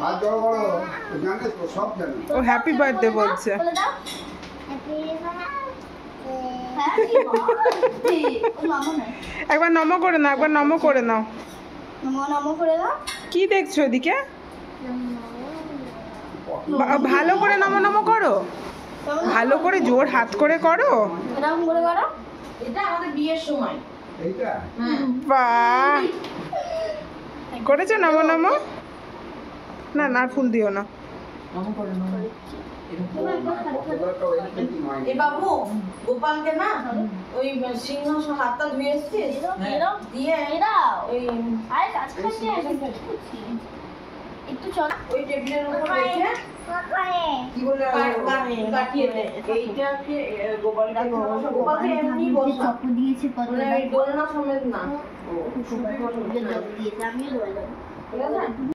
হাত জড়ো করো, জানে তো, সব জানে। ও হ্যাপি বার্থডে বলছে। একবার নমো করে নাও, একবার নমো করে নাও। কি দেখছো এদিকে? ভালো করে নমো নমো করো, ভালো করে জোর হাত করে করো। এটা আমাদের বিয়ের সময়। এইটা বাহ, করেছো নমো নমো? না না, ফুল দিও না। এ বাবু গোপালকে না ওই সিংহাসন হাতটা ধুয়ে এসছিস দিয়ে ওই একটু চল ওই টেবিলের উপর রেখে কি বলে কাটিয়ে দে। এইটাকে গোপালকে এমনি বসা চকু দিয়েছে কত মানে ওই দোলনা সমেত না। দিয়ে আমি রয়ে যাবো ঠিক আছে।